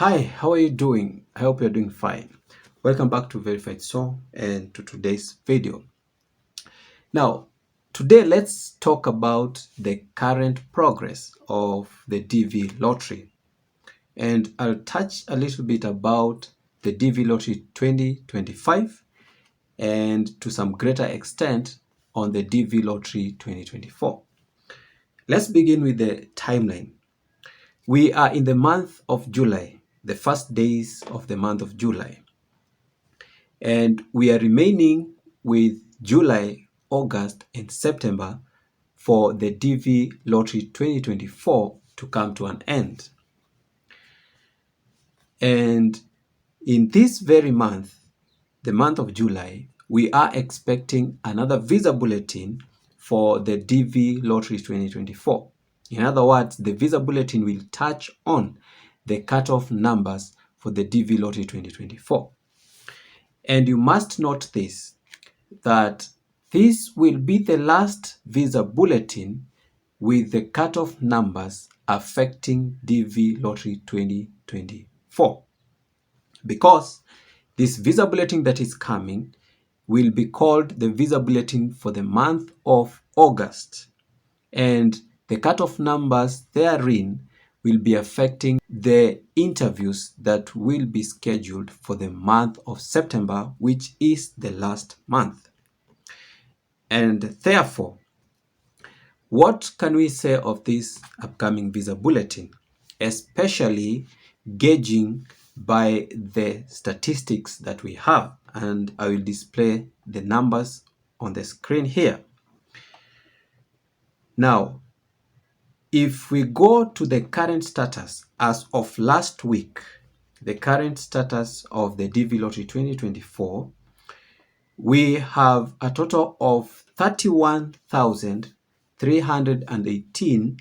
Hi, how are you doing? I hope you're doing fine. Welcome back to Verified Song and to today's video. Now, today let's talk about the current progress of the DV lottery. And I'll touch a little bit about the DV lottery 2025 and to some greater extent on the DV lottery 2024. Let's begin with the timeline. We are in the month of July, the first days of the month of July. And we are remaining with July, August, and September for the DV Lottery 2024 to come to an end. And in this very month, the month of July, we are expecting another visa bulletin for the DV Lottery 2024. In other words, the visa bulletin will touch on the cutoff numbers for the DV Lottery 2024. And you must note this, that this will be the last visa bulletin with the cutoff numbers affecting DV Lottery 2024. Because this visa bulletin that is coming will be called the visa bulletin for the month of August. And the cutoff numbers therein will be affecting the interviews that will be scheduled for the month of September, which is the last month. And therefore, what can we say of this upcoming visa bulletin, especially gauging by the statistics that we have? And I will display the numbers on the screen here. Now, if we go to the current status as of last week, the current status of the DV Lottery 2024, we have a total of 31,318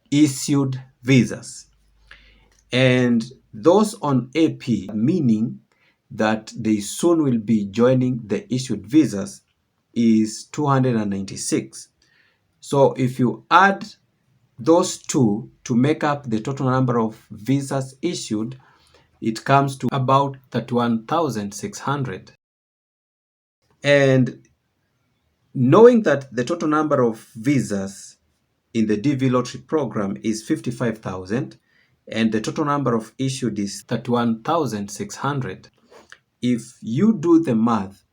issued visas. And those on AP, meaning that they soon will be joining the issued visas, is 296. So if you add those two to make up the total number of visas issued, it comes to about 31,600. And knowing that the total number of visas in the DV lottery program is 55,000 and the total number of issued is 31,600, if you do the math,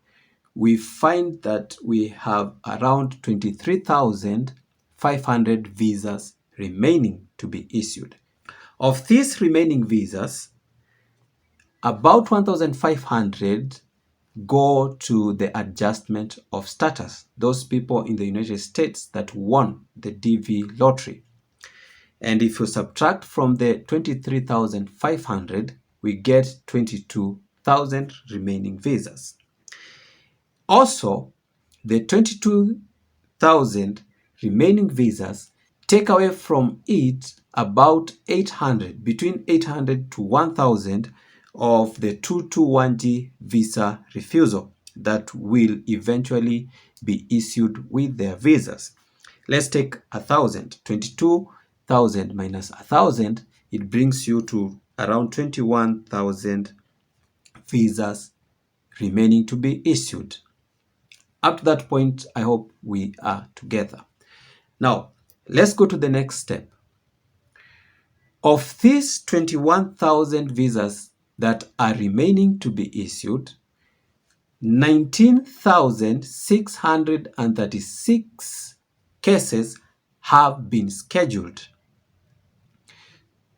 we find that we have around 23,500 visas remaining to be issued. Of these remaining visas, about 1,500 go to the adjustment of status, those people in the United States that won the DV lottery. And if you subtract from the 23,500, we get 22,000 remaining visas. Also, the 22,000 remaining visas take away from it about 800, between 800 to 1,000 of the 221G visa refusal that will eventually be issued with their visas. Let's take 1,000. 22,000 minus 1,000, it brings you to around 21,000 visas remaining to be issued. Up to that point, I hope we are together. Now, let's go to the next step. Of these 21,000 visas that are remaining to be issued, 19,636 cases have been scheduled.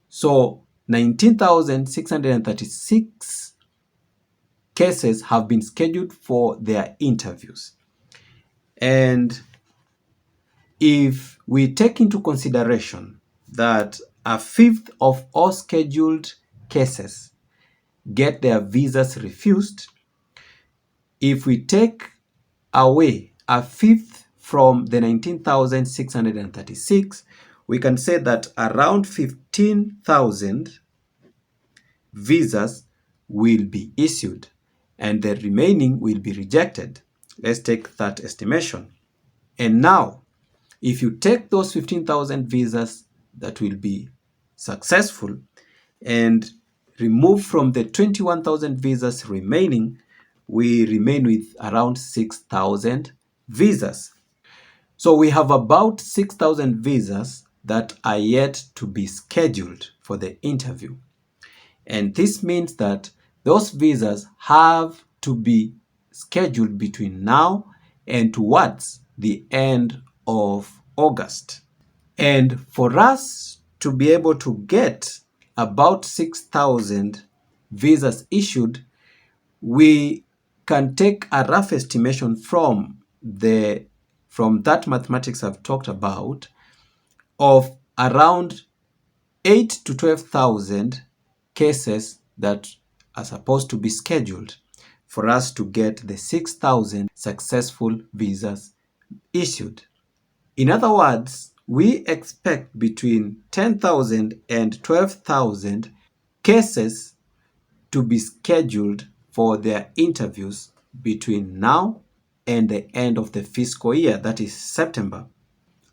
So 19,636 cases have been scheduled for their interviews. And if we take into consideration that a fifth of all scheduled cases get their visas refused, if we take away a fifth from the 19,636, we can say that around 15,000 visas will be issued and the remaining will be rejected. Let's take that estimation. And now, if you take those 15,000 visas that will be successful And remove from the 21,000 visas remaining, we remain with around 6,000 visas. So we have about 6,000 visas that are yet to be scheduled for the interview. And this means that those visas have to be scheduled between now and towards the end of August. And for us to be able to get about 6,000 visas issued, we can take a rough estimation from that mathematics I've talked about of around 8 to 12,000 cases that are supposed to be scheduled for us to get the 6,000 successful visas issued. In other words, we expect between 10,000 and 12,000 cases to be scheduled for their interviews between now and the end of the fiscal year, that is September.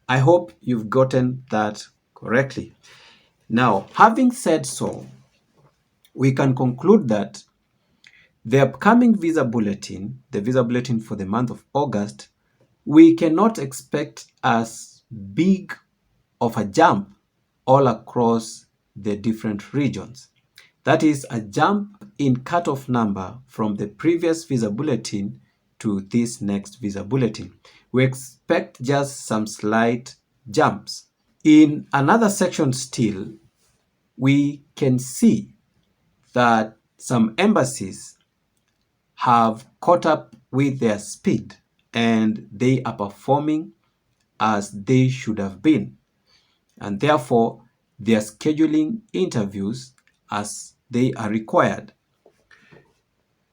I hope you've gotten that correctly. Now, having said so, we can conclude that the upcoming visa bulletin, the visa bulletin for the month of August, we cannot expect as big of a jump all across the different regions. That is a jump in cutoff number from the previous visa bulletin to this next visa bulletin. We expect just some slight jumps. In another section still, we can see that some embassies have caught up with their speed and they are performing as they should have been. And therefore, they are scheduling interviews as they are required.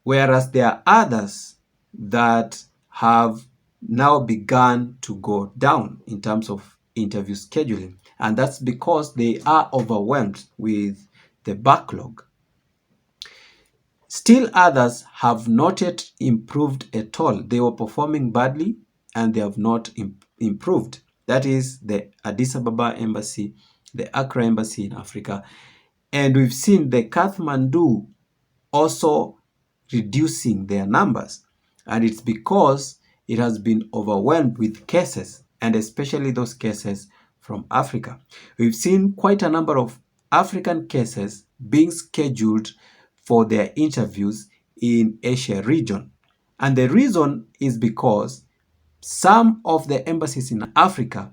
Whereas there are others that have now begun to go down in terms of interview scheduling. And that's because they are overwhelmed with the backlog. Still others have not yet improved at all. They were performing badly and they have not improved. That is the Addis Ababa Embassy, the Accra Embassy in Africa. And we've seen the Kathmandu also reducing their numbers. And it's because it has been overwhelmed with cases, and especially those cases from Africa. We've seen quite a number of African cases being scheduled for their interviews in Asia region. And the reason is because some of the embassies in Africa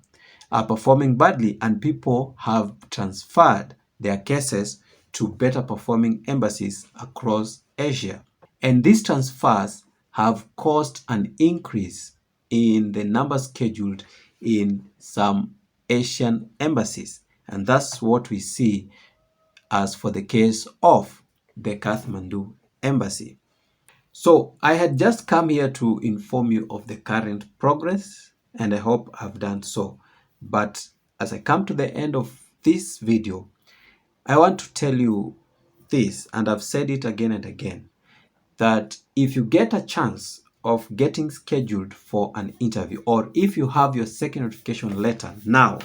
are performing badly and people have transferred their cases to better performing embassies across Asia. And these transfers have caused an increase in the number scheduled in some Asian embassies. And that's what we see as for the case of the Kathmandu embassy. So I had just come here to inform you of the current progress, and I hope I've done so. But as I come to the end of this video, I want to tell you this, and I've said it again and again, that if you get a chance of getting scheduled for an interview, or if you have your second notification letter now,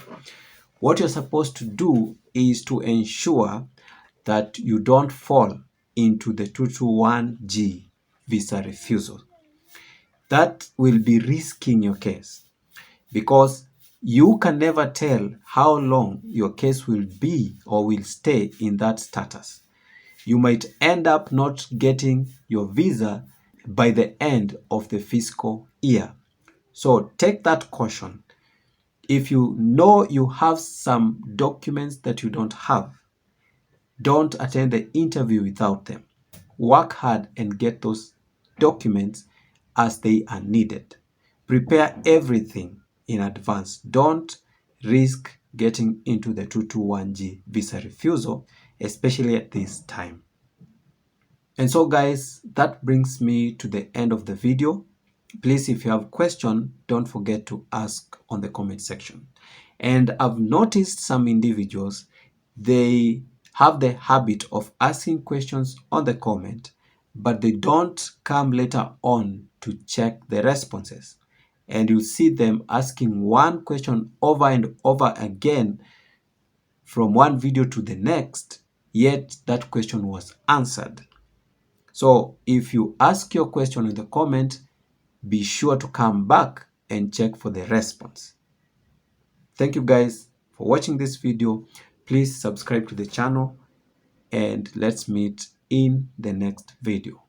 what you're supposed to do is to ensure that you don't fall into the 221G visa refusal. That will be risking your case because you can never tell how long your case will be or will stay in that status. You might end up not getting your visa by the end of the fiscal year. So take that caution. If you know you have some documents that you don't have, don't attend the interview without them. Work hard and get those documents as they are needed. Prepare everything in advance. Don't risk getting into the 221G visa refusal, especially at this time. And so guys, that brings me to the end of the video. Please, if you have a question, don't forget to ask on the comment section. And I've noticed some individuals, they have the habit of asking questions on the comment, but they don't come later on to check the responses. And you'll see them asking one question over and over again from one video to the next, yet that question was answered. So if you ask your question in the comment, be sure to come back and check for the response. Thank you guys for watching this video. Please subscribe to the channel and let's meet in the next video.